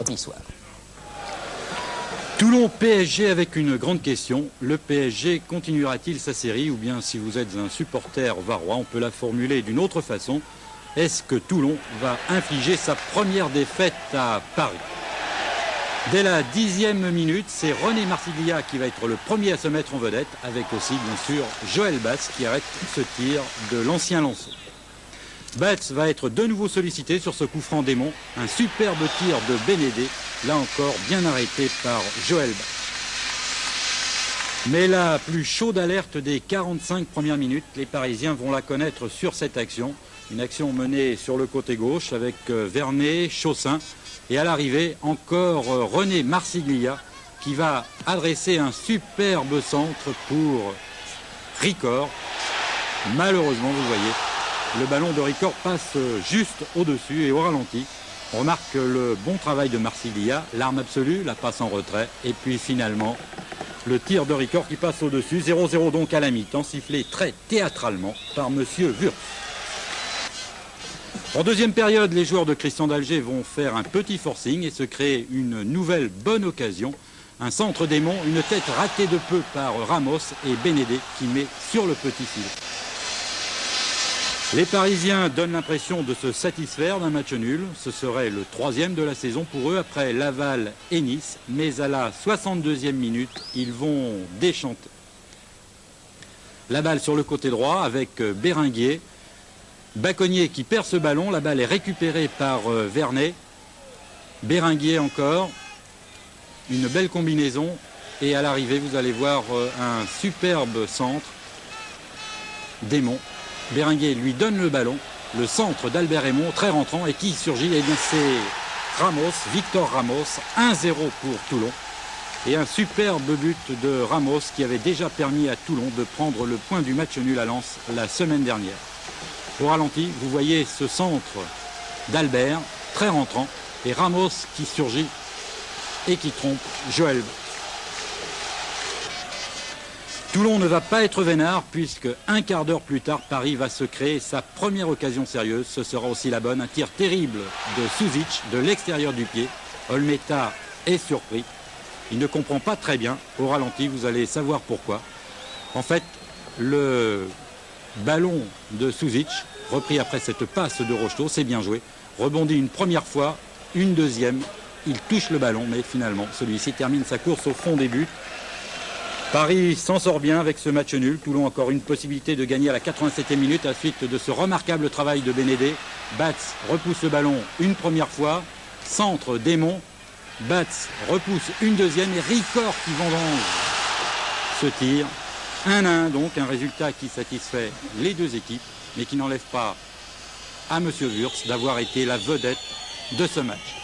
Opilsoir. Toulon PSG avec une grande question. Le PSG continuera-t-il sa série ou bien si vous êtes un supporter varois, on peut la formuler d'une autre façon. Est-ce que Toulon va infliger sa première défaite à Paris? Dès la 10e minute, c'est René Marsiglia qui va être le premier à se mettre en vedette, avec aussi bien sûr Joël Batz qui arrête ce tir de l'ancien Lançon. Batz va être de nouveau sollicité sur ce coup franc d'Aymon, un superbe tir de Bénédé, là encore bien arrêté par Joël Batz. Mais la plus chaude alerte des 45 premières minutes, les Parisiens vont la connaître sur cette action. Une action menée sur le côté gauche avec Vernet, Chaussin. Et à l'arrivée, encore René Marsiglia qui va adresser un superbe centre pour Ricord. Malheureusement, vous voyez, le ballon de Ricord passe juste au-dessus et au ralenti. On remarque le bon travail de Marsiglia, l'arme absolue, la passe en retrait. Et puis finalement, le tir de Ricord qui passe au-dessus. 0-0 donc à la mi-temps, sifflé très théâtralement par monsieur Wurtz. En deuxième période, les joueurs de Christian d'Alger vont faire un petit forcing et se créer une nouvelle bonne occasion. Un centre d'Aymon, une tête ratée de peu par Ramos et Bénédé qui met sur le petit filet. Les Parisiens donnent l'impression de se satisfaire d'un match nul. Ce serait le 3e de la saison pour eux après Laval et Nice. Mais à la 62e minute, ils vont déchanter. La balle sur le côté droit avec Béringuier. Baconnier qui perd ce ballon, la balle est récupérée par Vernet. Béringuier encore, une belle combinaison. Et à l'arrivée, vous allez voir un superbe centre d'Aymon. Béringuier lui donne le ballon, le centre d'Albert Aymon, très rentrant. Et qui surgit? Eh bien c'est Ramos, Victor Ramos, 1-0 pour Toulon. Et un superbe but de Ramos qui avait déjà permis à Toulon de prendre le point du match nul à Lens la semaine dernière. Au ralenti, vous voyez ce centre d'Albert, très rentrant, et Ramos qui surgit et qui trompe Joël. Toulon ne va pas être vénard puisque un quart d'heure plus tard, Paris va se créer sa première occasion sérieuse. Ce sera aussi la bonne, un tir terrible de Suzic de l'extérieur du pied. Olmeta est surpris. Il ne comprend pas très bien. Au ralenti, vous allez savoir pourquoi. En fait, le ballon de Suzic, repris après cette passe de Rocheteau, c'est bien joué. Rebondit une première fois, une deuxième. Il touche le ballon, mais finalement, celui-ci termine sa course au fond des buts. Paris s'en sort bien avec ce match nul. Toulon encore une possibilité de gagner à la 87e minute à la suite de ce remarquable travail de Bénédé. Batz repousse le ballon une première fois. Centre d'Aymon. Batz repousse une deuxième et Ricord qui vendange ce tir. 1-1 donc, un résultat qui satisfait les deux équipes, mais qui n'enlève pas à M. Wurtz d'avoir été la vedette de ce match.